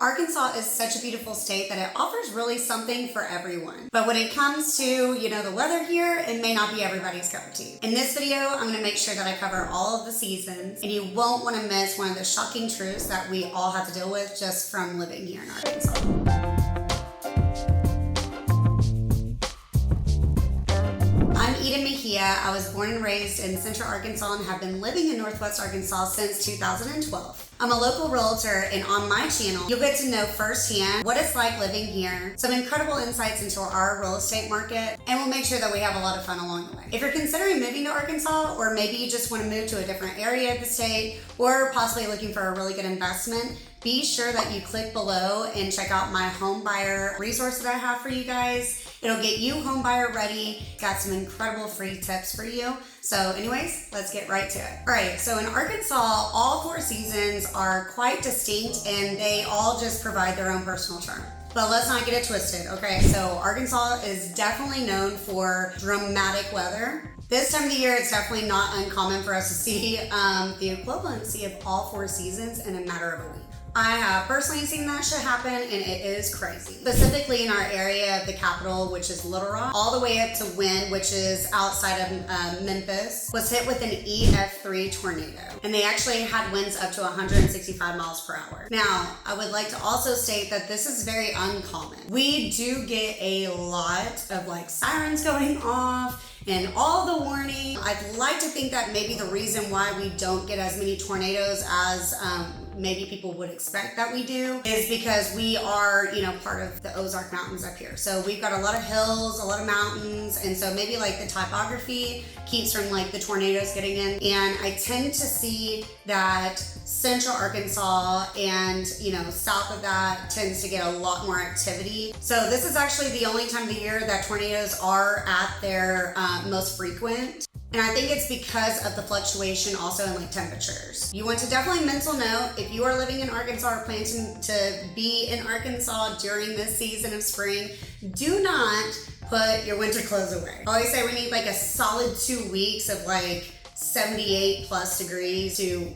Arkansas is such a beautiful state that it offers really something for everyone. But when it comes to, the weather here, it may not be everybody's cup of tea. In this video, I'm gonna make sure that I cover all of the seasons, and you won't wanna miss one of the shocking truths that we all have to deal with just from living here in Arkansas. I'm Eden Mejia. I was born and raised in Central Arkansas and have been living in Northwest Arkansas since 2012. I'm a local realtor, and on my channel, you'll get to know firsthand what it's like living here, some incredible insights into our real estate market, and we'll make sure that we have a lot of fun along the way. If you're considering moving to Arkansas, or maybe you just want to move to a different area of the state, or possibly looking for a really good investment, be sure that you click below and check out my home buyer resource that I have for you guys. It'll get you home buyer ready. Got some incredible free tips for you. So anyways, let's get right to it. All right, so in Arkansas, all 4 seasons are quite distinct and they all just provide their own personal charm. But let's not get it twisted, okay? So Arkansas is definitely known for dramatic weather. This time of the year, it's definitely not uncommon for us to see the equivalency of all 4 seasons in a matter of a week. I have personally seen that shit happen, and it is crazy. Specifically in our area of the capital, which is Little Rock, all the way up to Wynne, which is outside of Memphis, was hit with an EF3 tornado. And they actually had winds up to 165 miles per hour. Now, I would like to also state that this is very uncommon. We do get a lot of sirens going off, and all the warning. I'd like to think that maybe the reason why we don't get as many tornadoes as maybe people would expect that we do is because we are, part of the Ozark Mountains up here. So we've got a lot of hills, a lot of mountains, and so maybe the topography keeps from the tornadoes getting in. And I tend to see that Central Arkansas and south of that tends to get a lot more activity. So this is actually the only time of the year that tornadoes are at their most frequent. And I think it's because of the fluctuation also in temperatures. You want to definitely mental note, if you are living in Arkansas or planning to be in Arkansas during this season of spring, do not put your winter clothes away. I always say we need a solid 2 weeks of 78 plus degrees to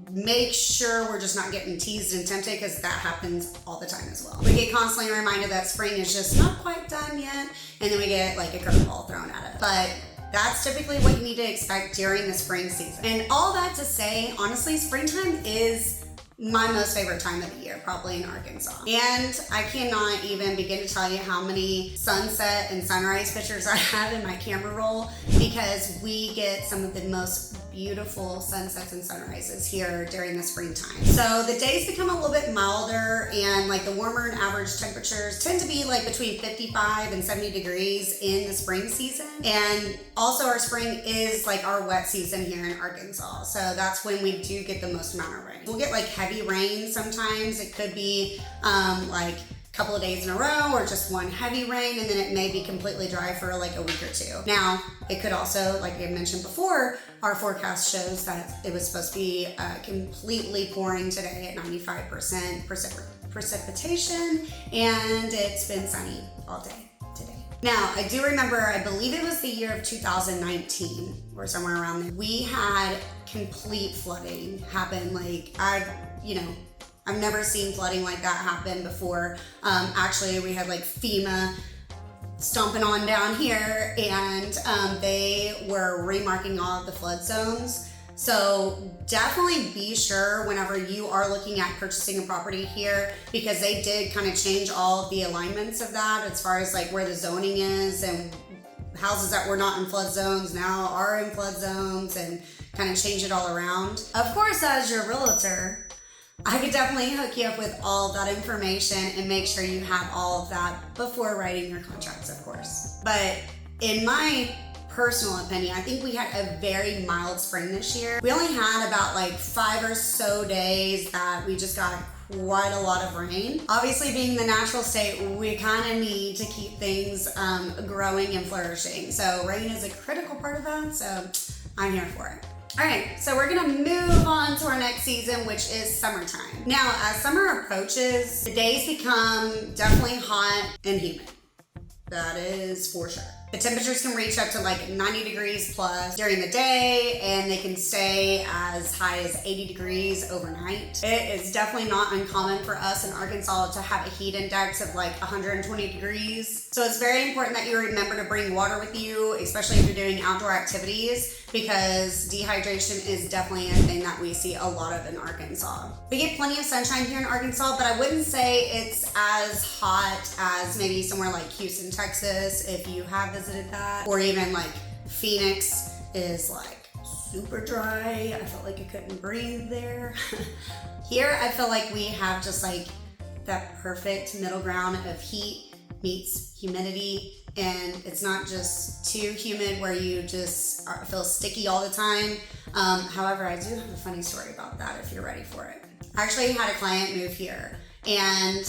make sure we're just not getting teased and tempted, because that happens all the time as well. We get constantly reminded that spring is just not quite done yet, and then we get a curveball thrown at it. But that's typically what you need to expect during the spring season. And all that to say, honestly, springtime is my most favorite time of the year, probably in Arkansas. And I cannot even begin to tell you how many sunset and sunrise pictures I have in my camera roll, because we get some of the most beautiful sunsets and sunrises here during the springtime. So the days become a little bit milder, and the warmer than average temperatures tend to be between 55 and 70 degrees in the spring season. And also our spring is our wet season here in Arkansas. So that's when we do get the most amount of rain. We'll get heavy rain sometimes. It could be couple of days in a row, or just one heavy rain, and then it may be completely dry for a week or 2. Now, it could also, like I mentioned before, our forecast shows that it was supposed to be completely pouring today at 95% precipitation, and it's been sunny all day today. Now, I do remember, I believe it was the year of 2019 or somewhere around there, we had complete flooding happen. I've never seen flooding like that happen before. Actually, we had FEMA stomping on down here, and they were remarking all of the flood zones. So definitely be sure whenever you are looking at purchasing a property here, because they did kind of change all of the alignments of that as far as where the zoning is, and houses that were not in flood zones now are in flood zones, and kind of change it all around. Of course, as your realtor, I could definitely hook you up with all of that information and make sure you have all of that before writing your contracts, of course. But in my personal opinion, I think we had a very mild spring this year. We only had about 5 or so days that we just got quite a lot of rain. Obviously, being the natural state, we kind of need to keep things growing and flourishing. So rain is a critical part of that, so I'm here for it. All right, so we're gonna move on to our next season, which is summertime. Now, as summer approaches, the days become definitely hot and humid. That is for sure. The temperatures can reach up to like 90 degrees plus during the day, and they can stay as high as 80 degrees overnight. It is definitely not uncommon for us in Arkansas to have a heat index of like 120 degrees. So it's very important that you remember to bring water with you, especially if you're doing outdoor activities, because dehydration is definitely a thing that we see a lot of in Arkansas. We get plenty of sunshine here in Arkansas, but I wouldn't say it's as hot as maybe somewhere like Houston, Texas, if you have visited that, or even like Phoenix is like super dry. I felt like I couldn't breathe there. Here, I feel like we have just like that perfect middle ground of heat meets humidity, and it's not just too humid where you just feel sticky all the time. However, I do have a funny story about that if you're ready for it. I actually had a client move here, and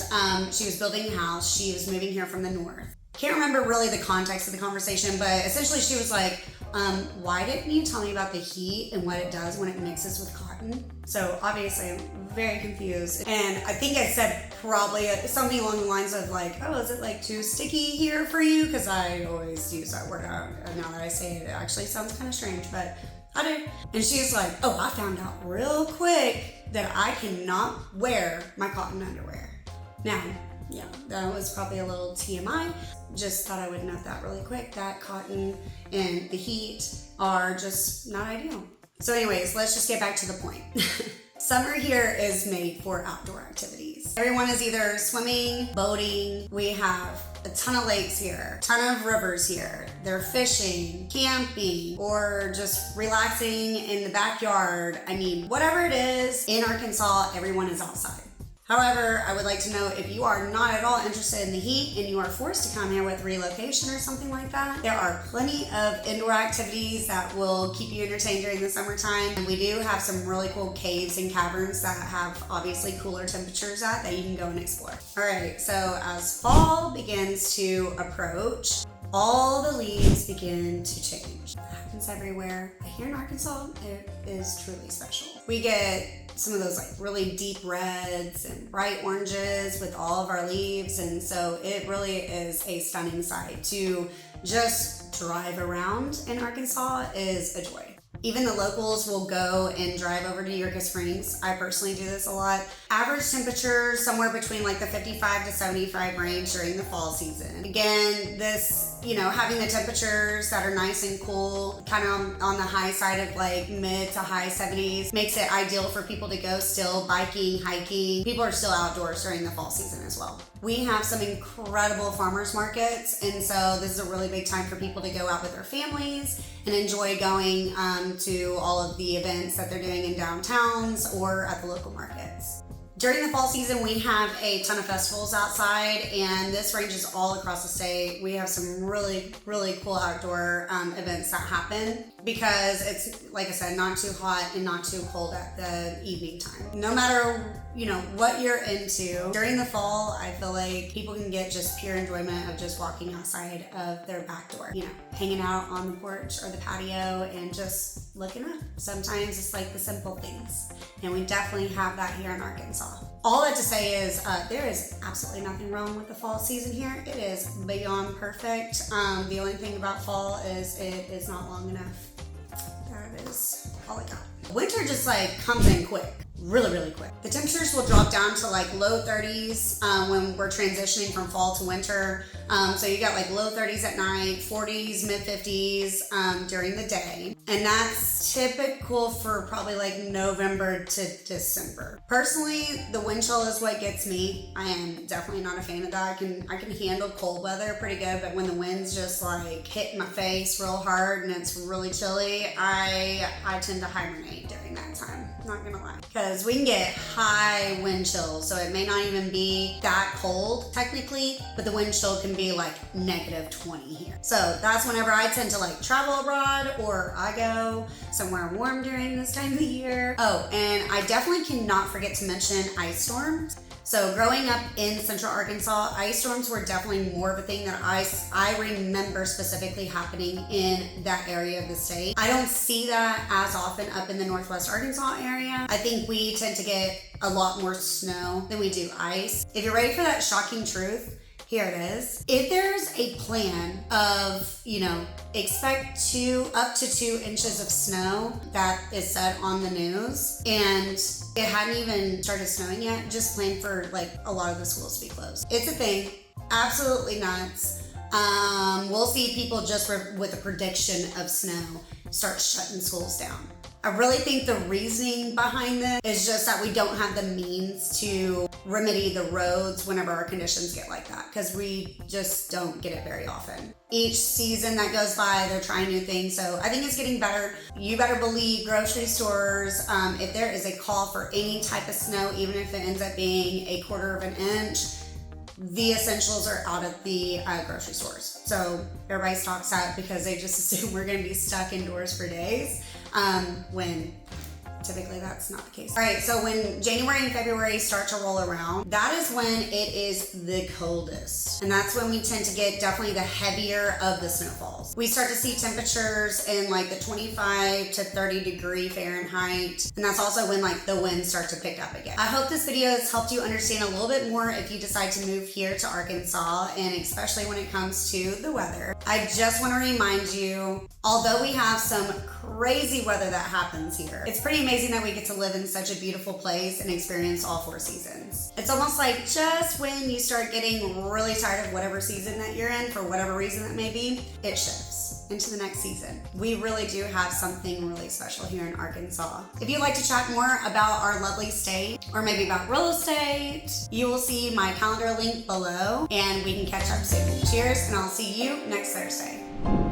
she was building a house. She was moving here from the north. Can't remember really the context of the conversation, but essentially she was like, why didn't you tell me about the heat and what it does when it mixes with cotton? So obviously I'm very confused. And I think I said probably something along the lines of like, oh, is it like too sticky here for you? Because I always use that word. Now that I say it, it actually sounds kind of strange, but I do. And she's like, oh, I found out real quick that I cannot wear my cotton underwear. Now, yeah, that was probably a little TMI. Just thought I would note that really quick, that cotton and the heat are just not ideal. So anyways, let's just get back to the point. Summer here is made for outdoor activities. Everyone is either swimming, boating. We have a ton of lakes here, a ton of rivers here. They're fishing, camping, or just relaxing in the backyard. I mean, whatever it is, in Arkansas, everyone is outside. However, I would like to note, if you are not at all interested in the heat and you are forced to come here with relocation or something like that, there are plenty of indoor activities that will keep you entertained during the summertime. And we do have some really cool caves and caverns that have obviously cooler temperatures that you can go and explore. All right, so as fall begins to approach, all the leaves begin to change. It happens everywhere. But here in Arkansas, it is truly special. We get some of those like really deep reds and bright oranges with all of our leaves, and so it really is a stunning sight. To just drive around in Arkansas is a joy. Even the locals will go and drive over to Eureka Springs. I personally do this a lot. Average temperature somewhere between like the 55 to 75 range during the fall season. Again, this, having the temperatures that are nice and cool, kind of on the high side of like mid to high 70s, makes it ideal for people to go still biking, hiking. People are still outdoors during the fall season as well. We have some incredible farmers markets, and so this is a really big time for people to go out with their families and enjoy going to all of the events that they're doing in downtowns or at the local markets. During the fall season, we have a ton of festivals outside, and this ranges all across the state. We have some really, really cool outdoor events that happen because it's, like I said, not too hot and not too cold at the evening time. No matter what you're into, during the fall, I feel like people can get just pure enjoyment of just walking outside of their back door, hanging out on the porch or the patio and just looking up. Sometimes it's like the simple things, and we definitely have that here in Arkansas. All that to say is there is absolutely nothing wrong with the fall season here. It is beyond perfect. The only thing about fall is it is not long enough. That is all I got. Winter just like comes in quick. Really, really quick. The temperatures will drop down to like low 30s when we're transitioning from fall to winter. So you got like low 30s at night, 40s, mid 50s during the day. And that's typical for probably like November to December. Personally, the wind chill is what gets me. I am definitely not a fan of that. I can handle cold weather pretty good, but when the wind's just like hitting my face real hard and it's really chilly, I tend to hibernate during that time. Not gonna lie. Because we can get high wind chills, so it may not even be that cold technically, but the wind chill can be like -20 here. So that's whenever I tend to like travel abroad, or I go somewhere warm during this time of the year. Oh, and I definitely cannot forget to mention ice storms. So growing up in Central Arkansas, ice storms were definitely more of a thing that I remember specifically happening in that area of the state. I don't see that as often up in the Northwest Arkansas area. I think we tend to get a lot more snow than we do ice. If you're ready for that shocking truth, Here it is. If there's a plan of, expect up to 2 inches of snow that is said on the news, and it hadn't even started snowing yet, just plan for like a lot of the schools to be closed. It's a thing. Absolutely nuts. We'll see people just with a prediction of snow start shutting schools down. I really think the reasoning behind this is just that we don't have the means to remedy the roads whenever our conditions get like that, because we just don't get it very often. Each season that goes by, they're trying new things, so I think it's getting better. You better believe grocery stores, if there is a call for any type of snow, even if it ends up being a 1/4 of an inch, the essentials are out at the grocery stores. So everybody stocks up because they just assume we're gonna be stuck indoors for days, when typically that's not the case. All right, so when January and February start to roll around, that is when it is the coldest. And that's when we tend to get definitely the heavier of the snowfalls. We start to see temperatures in like the 25 to 30 degree Fahrenheit. And that's also when like the winds start to pick up again. I hope this video has helped you understand a little bit more if you decide to move here to Arkansas, and especially when it comes to the weather. I just want to remind you, although we have some crazy weather that happens here, it's pretty amazing that we get to live in such a beautiful place and experience all 4 seasons. It's almost like just when you start getting really tired of whatever season that you're in, for whatever reason that may be, it shifts into the next season. We really do have something really special here in Arkansas. If you'd like to chat more about our lovely state, or maybe about real estate, you will see my calendar link below, and we can catch up soon. Cheers, and I'll see you next Thursday.